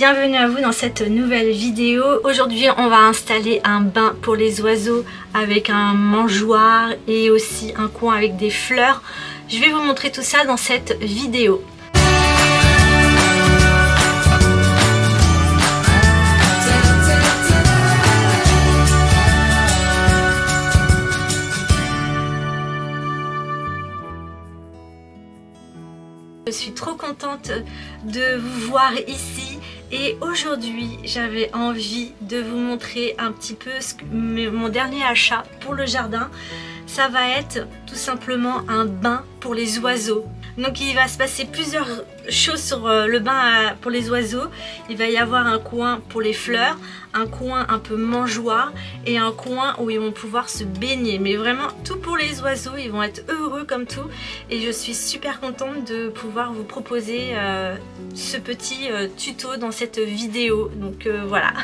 bienvenue à vous dans cette nouvelle vidéo. Aujourd'hui on va installer un bain pour les oiseaux avec un mangeoire et aussi un coin avec des fleurs. Je vais vous montrer tout ça dans cette vidéo. Je suis trop contente de vous voir ici et aujourd'hui j'avais envie de vous montrer un petit peu mon dernier achat pour le jardin. Ça va être tout simplement un bain pour les oiseaux. Donc il va se passer plusieurs choses sur le bain pour les oiseaux. Il va y avoir un coin pour les fleurs, un coin un peu mangeoire et un coin où ils vont pouvoir se baigner. Mais vraiment tout pour les oiseaux, ils vont être heureux comme tout. Et je suis super contente de pouvoir vous proposer ce petit tuto dans cette vidéo. Donc voilà.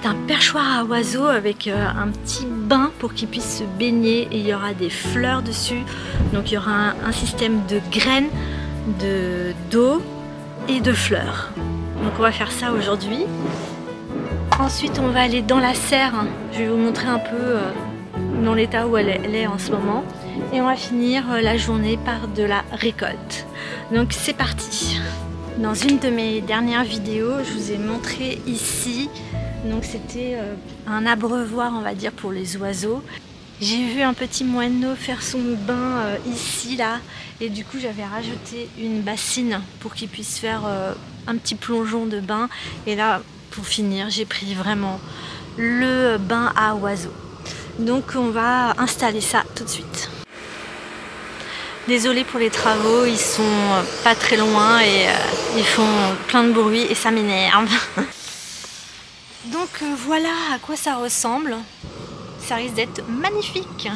Un perchoir à oiseaux avec un petit bain pour qu'ils puissent se baigner et il y aura des fleurs dessus, donc il y aura un système de graines, d'eau et de fleurs. Donc on va faire ça aujourd'hui. Ensuite on va aller dans la serre, je vais vous montrer un peu dans l'état où elle est en ce moment et on va finir la journée par de la récolte. Donc c'est parti. Dans une de mes dernières vidéos je vous ai montré ici. Donc c'était un abreuvoir on va dire pour les oiseaux. J'ai vu un petit moineau faire son bain ici là et du coup j'avais rajouté une bassine pour qu'il puisse faire un petit plongeon de bain. Et là pour finir j'ai pris vraiment le bain à oiseaux. Donc on va installer ça tout de suite. Désolée pour les travaux, ils sont pas très loin et ils font plein de bruit et ça m'énerve. Donc voilà à quoi ça ressemble, ça risque d'être magnifique.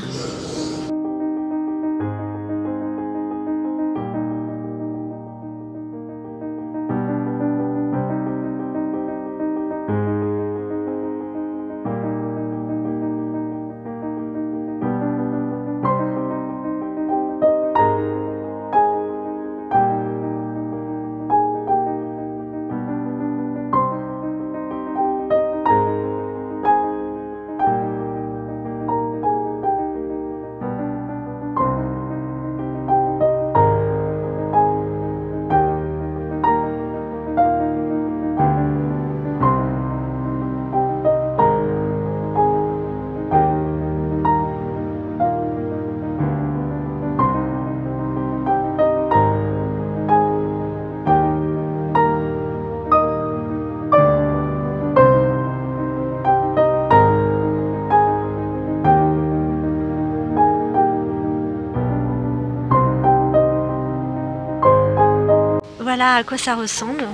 Voilà à quoi ça ressemble.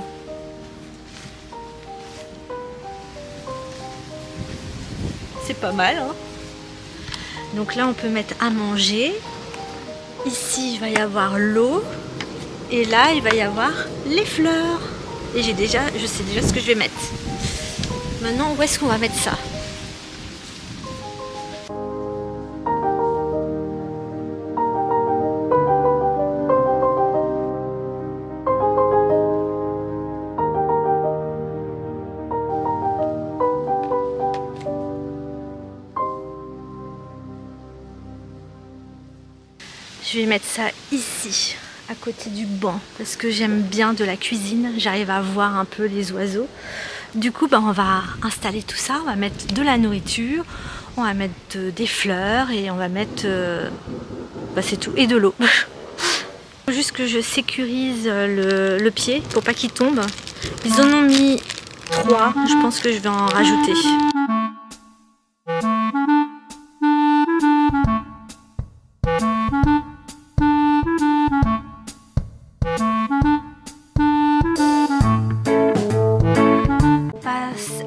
C'est pas mal, hein? Donc là on peut mettre à manger. Ici il va y avoir l'eau. Et là il va y avoir les fleurs. Et je sais déjà ce que je vais mettre. Maintenant où est-ce qu'on va mettre ça? Je vais mettre ça ici, à côté du banc, parce que j'aime bien de la cuisine, j'arrive à voir un peu les oiseaux. Du coup, on va installer tout ça, on va mettre de la nourriture, on va mettre des fleurs et on va mettre, c'est tout, et de l'eau. Juste que je sécurise le pied pour pas qu'il tombe. Ils en ont mis 3, je pense que je vais en rajouter.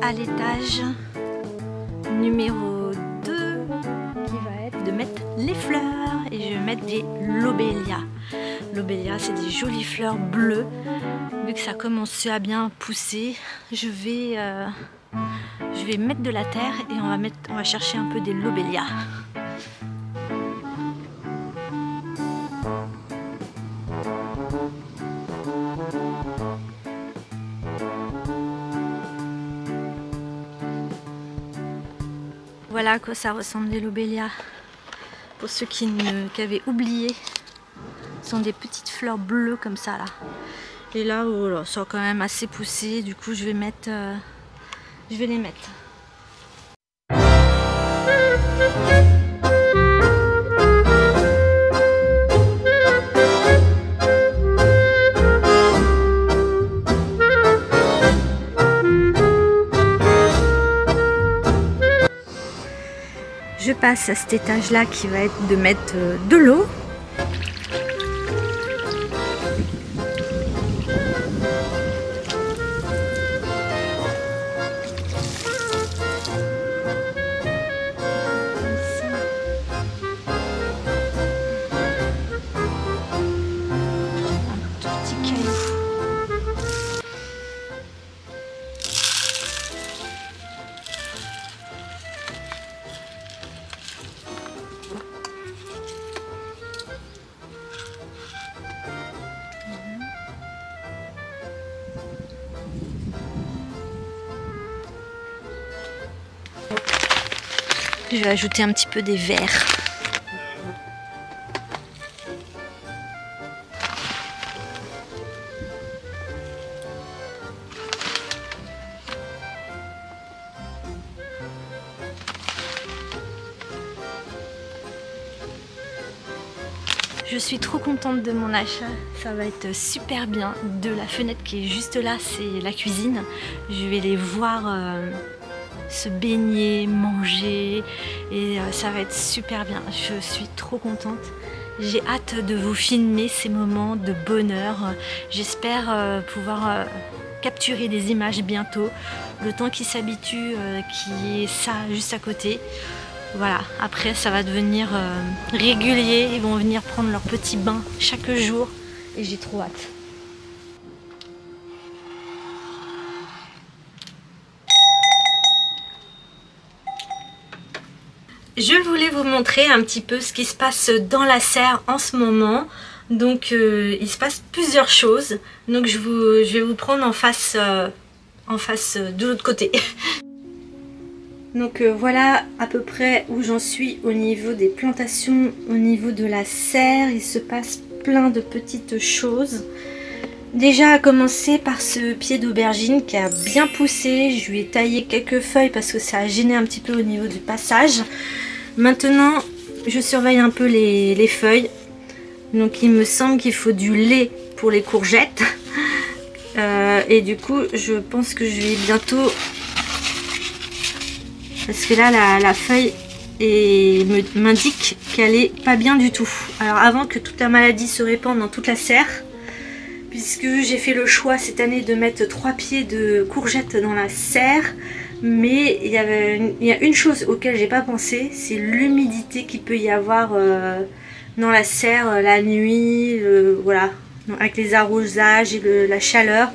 À l'étage numéro 2 qui va être de mettre les fleurs et je vais mettre des lobélias. Lobélias c'est des jolies fleurs bleues Vu que ça commence à bien pousser, je vais mettre de la terre et on va chercher un peu des lobélias. Voilà à quoi ça ressemble les lobélias. Pour ceux qui avaient oublié, ce sont des petites fleurs bleues comme ça là. Et là, voilà, ça a quand même assez poussé. Du coup, je vais les mettre. Je passe à cet étage-là qui va être de mettre de l'eau. Je vais ajouter un petit peu des verres. Je suis trop contente de mon achat, ça va être super bien. De la fenêtre qui est juste là, c'est la cuisine. Je vais les voir se baigner, manger et ça va être super bien. Je suis trop contente. J'ai hâte de vous filmer ces moments de bonheur. J'espère pouvoir capturer des images bientôt. Le temps qui s'habitue, qui est ça juste à côté. Voilà, après ça va devenir régulier, ils vont venir prendre leur petit bain chaque jour et j'ai trop hâte. Je voulais vous montrer un petit peu ce qui se passe dans la serre en ce moment. Donc il se passe plusieurs choses, donc je vais vous prendre en face de l'autre côté. Donc voilà à peu près où j'en suis au niveau des plantations, au niveau de la serre. Il se passe plein de petites choses. Déjà à commencer par ce pied d'aubergine qui a bien poussé. Je lui ai taillé quelques feuilles parce que ça a gêné un petit peu au niveau du passage. Maintenant je surveille un peu les feuilles. Donc il me semble qu'il faut du lait pour les courgettes. Et du coup je pense que je vais bientôt... Parce que là, la feuille m'indique qu'elle est pas bien du tout. Alors avant que toute la maladie se répande dans toute la serre, puisque j'ai fait le choix cette année de mettre 3 pieds de courgettes dans la serre, mais il y a une chose auquel j'ai pas pensé, c'est l'humidité qu'il peut y avoir dans la serre la nuit, voilà, avec les arrosages et la chaleur.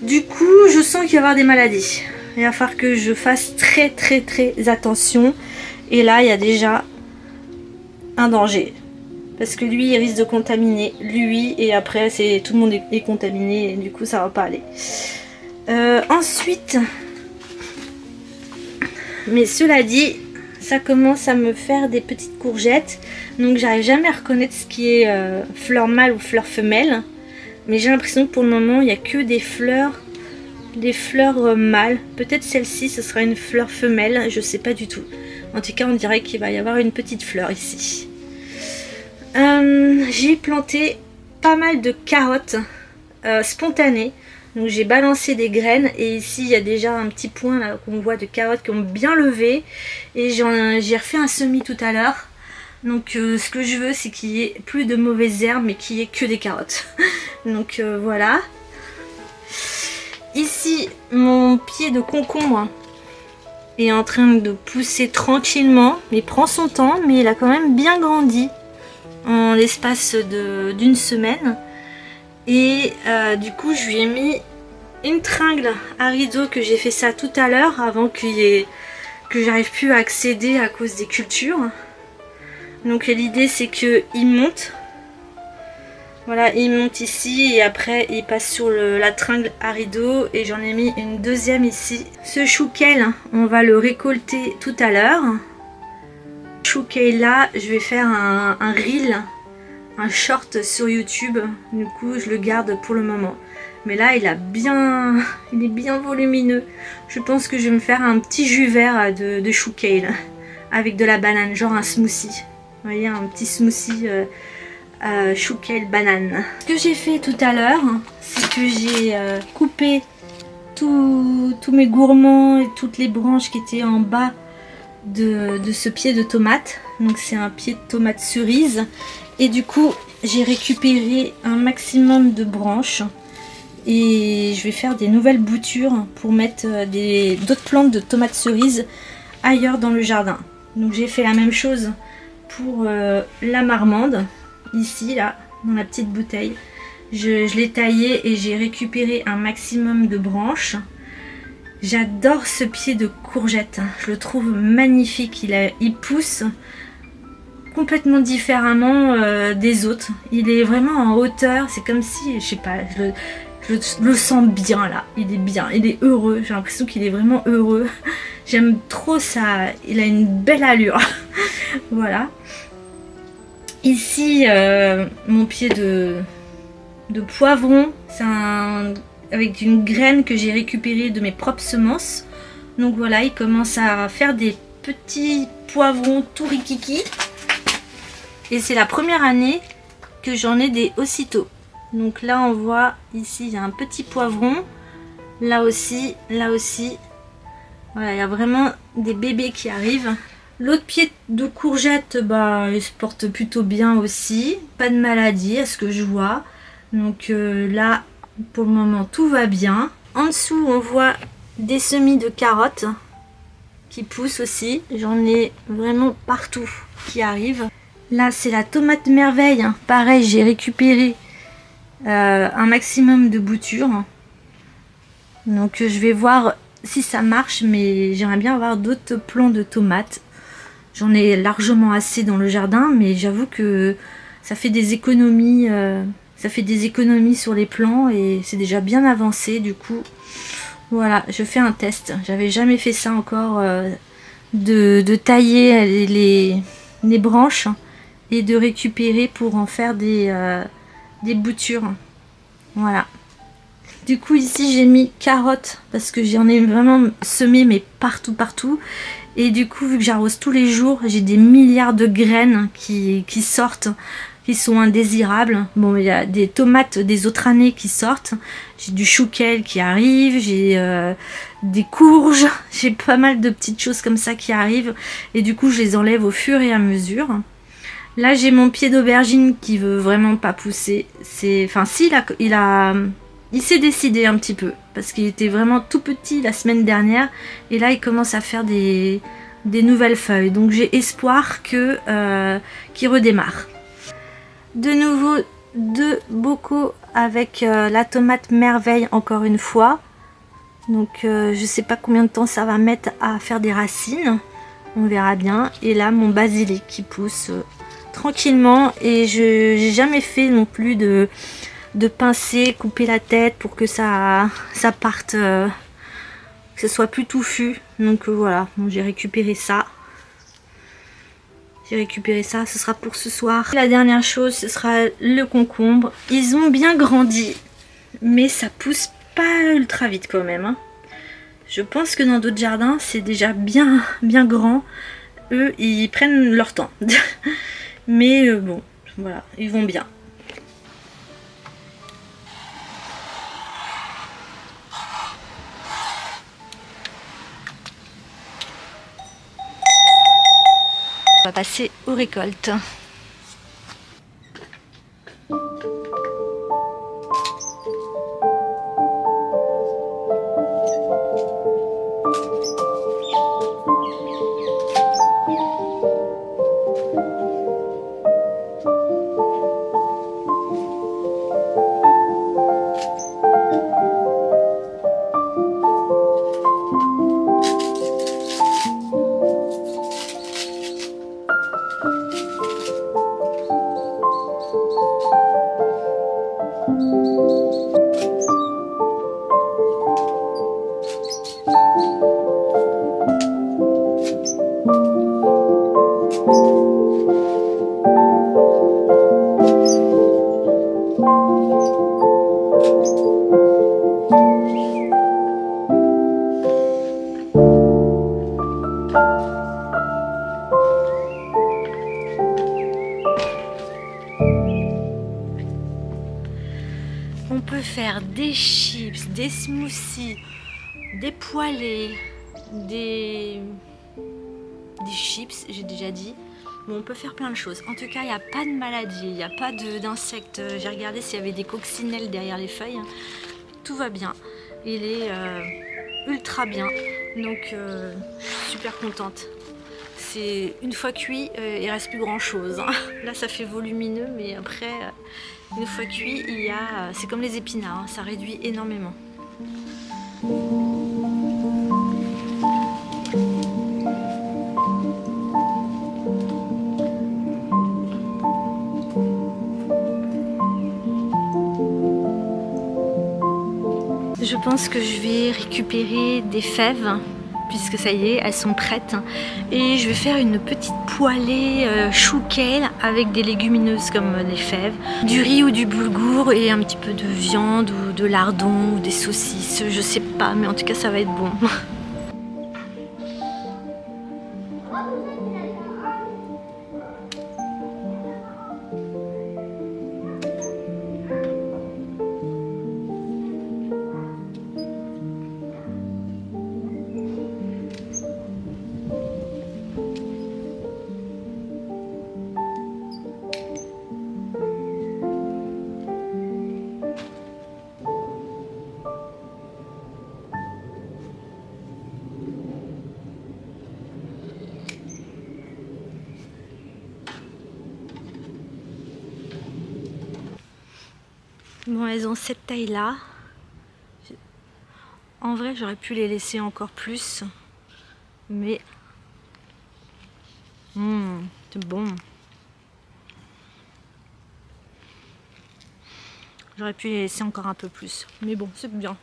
Du coup, je sens qu'il va y avoir des maladies. Il va falloir que je fasse très attention. Et là, il y a déjà un danger. Parce que lui, il risque de contaminer lui. Et après, tout le monde est contaminé. Et du coup, ça va pas aller. Ensuite, mais cela dit, ça commence à me faire des petites courgettes. Donc, j'arrive jamais à reconnaître ce qui est fleur mâle ou fleur femelle. Mais j'ai l'impression que pour le moment, il n'y a que des fleurs mâles. Peut-être celle-ci ce sera une fleur femelle, je sais pas du tout. En tout cas on dirait qu'il va y avoir une petite fleur ici. J'ai planté pas mal de carottes spontanées. Donc j'ai balancé des graines et ici il y a déjà un petit point là qu'on voit de carottes qui ont bien levé. Et j'ai refait un semis tout à l'heure. Donc ce que je veux c'est qu'il y ait plus de mauvaises herbes mais qu'il y ait que des carottes. Donc voilà. Ici, mon pied de concombre est en train de pousser tranquillement. Il prend son temps, mais il a quand même bien grandi en l'espace d'une semaine. Et du coup je lui ai mis une tringle à rideau, que j'ai fait ça tout à l'heure avant que j'arrive plus à accéder à cause des cultures. Donc l'idée c'est qu'il monte. Voilà, il monte ici et après il passe sur la tringle à rideau, et j'en ai mis une deuxième ici. Ce chou kale, on va le récolter tout à l'heure. Chou kale là, je vais faire un reel, un short sur YouTube. Du coup je le garde pour le moment. Mais là il est bien volumineux. Je pense que je vais me faire un petit jus vert de chou kale avec de la banane, genre un smoothie. Vous voyez, un petit smoothie chou kale banane. Ce que j'ai fait tout à l'heure, c'est que j'ai coupé tous mes gourmands et toutes les branches qui étaient en bas de ce pied de tomate. Donc c'est un pied de tomate cerise. Et du coup j'ai récupéré un maximum de branches. Et je vais faire des nouvelles boutures pour mettre d'autres plantes de tomates cerises ailleurs dans le jardin. Donc j'ai fait la même chose pour la marmande. Ici, là, dans la petite bouteille. Je l'ai taillé et j'ai récupéré un maximum de branches. J'adore ce pied de courgette. Je le trouve magnifique. Il pousse complètement différemment des autres. Il est vraiment en hauteur. C'est comme si, je sais pas, je le sens bien là. Il est bien. Il est heureux. J'ai l'impression qu'il est vraiment heureux. J'aime trop ça. Il a une belle allure. Voilà. Ici, mon pied de poivron, c'est avec une graine que j'ai récupérée de mes propres semences. Donc voilà, il commence à faire des petits poivrons tout rikiki. Et c'est la première année que j'en ai des aussitôt. Donc là, on voit, ici, il y a un petit poivron. Là aussi, là aussi. Voilà, il y a vraiment des bébés qui arrivent. L'autre pied de courgette, bah, il se porte plutôt bien aussi. Pas de maladie à ce que je vois. Donc là, pour le moment, tout va bien. En dessous, on voit des semis de carottes qui poussent aussi. J'en ai vraiment partout qui arrivent. Là, c'est la tomate merveille. Pareil, j'ai récupéré un maximum de boutures. Donc je vais voir si ça marche, mais j'aimerais bien avoir d'autres plants de tomates. J'en ai largement assez dans le jardin, mais j'avoue que ça fait des économies, sur les plants et c'est déjà bien avancé. Du coup, voilà, je fais un test. J'avais jamais fait ça encore, de tailler les branches et de récupérer pour en faire des boutures. Voilà. Du coup ici j'ai mis carottes parce que j'en ai vraiment semé mais partout. Et du coup, vu que j'arrose tous les jours, j'ai des milliards de graines qui sortent, qui sont indésirables. Bon, il y a des tomates des autres années qui sortent. J'ai du chou kale qui arrive, j'ai des courges, j'ai pas mal de petites choses comme ça qui arrivent. Et du coup, je les enlève au fur et à mesure. Là, j'ai mon pied d'aubergine qui veut vraiment pas pousser. Enfin, si, il s'est décidé un petit peu parce qu'il était vraiment tout petit la semaine dernière et là il commence à faire des nouvelles feuilles, donc j'ai espoir qu'il redémarre. De nouveau 2 bocaux avec la tomate merveille encore une fois. Donc je sais pas combien de temps ça va mettre à faire des racines, on verra bien. Et là mon basilic qui pousse tranquillement et je n'ai jamais fait non plus de pincer, couper la tête pour que ça parte, que ce soit plus touffu. Donc voilà, bon, j'ai récupéré ça. Ce sera pour ce soir. La dernière chose, ce sera le concombre. Ils ont bien grandi, mais ça pousse pas ultra vite quand même. Hein. Je pense que dans d'autres jardins, c'est déjà bien grand. Eux, ils prennent leur temps. Mais bon, voilà, ils vont bien. On va passer aux récoltes. peut faire des chips, des smoothies, des poêlés, des chips, j'ai déjà dit. Bon, on peut faire plein de choses. En tout cas, il n'y a pas de maladie, il n'y a pas d'insectes. J'ai regardé s'il y avait des coccinelles derrière les feuilles. Tout va bien. Il est ultra bien. Donc, je suis super contente. C'est une fois cuit, il reste plus grand chose. Là, ça fait volumineux, mais après, une fois cuit, c'est comme les épinards, ça réduit énormément. Je pense que je vais récupérer des fèves, puisque ça y est, elles sont prêtes. Et je vais faire une petite poêlée chouquelle avec des légumineuses comme les fèves, du riz ou du boulgour et un petit peu de viande ou de lardon ou des saucisses, je sais pas, mais en tout cas ça va être bon. Bon, elles ont cette taille-là. En vrai, j'aurais pu les laisser encore plus. Mais... c'est bon. J'aurais pu les laisser encore un peu plus. Mais bon, c'est bien.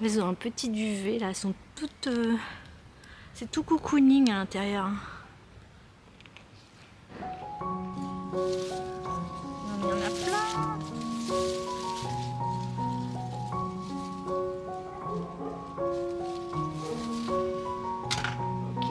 Elles ont un petit duvet, là. Elles sont toutes... c'est tout cocooning à l'intérieur. Il y en a plein. Ok.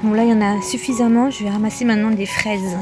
Bon, là il y en a suffisamment, je vais ramasser maintenant des fraises.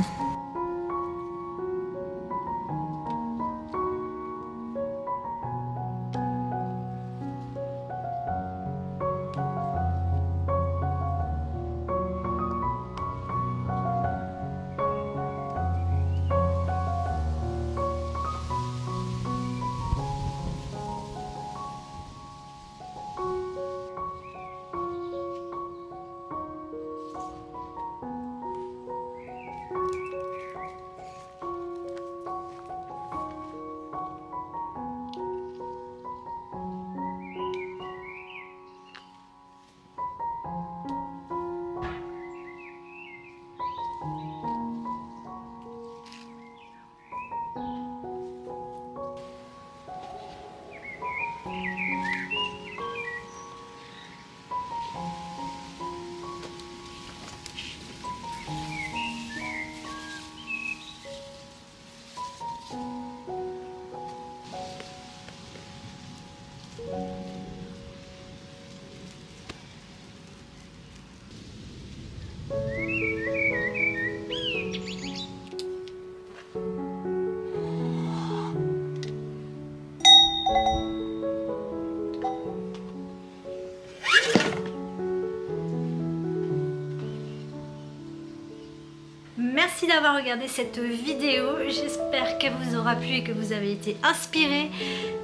merci d'avoir regardé cette vidéo. J'espère qu'elle vous aura plu et que vous avez été inspirés.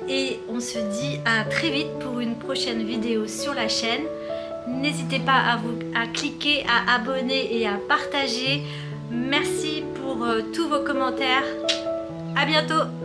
Et on se dit à très vite pour une prochaine vidéo sur la chaîne. N'hésitez pas à cliquer, à abonner et à partager. Merci pour tous vos commentaires. À bientôt!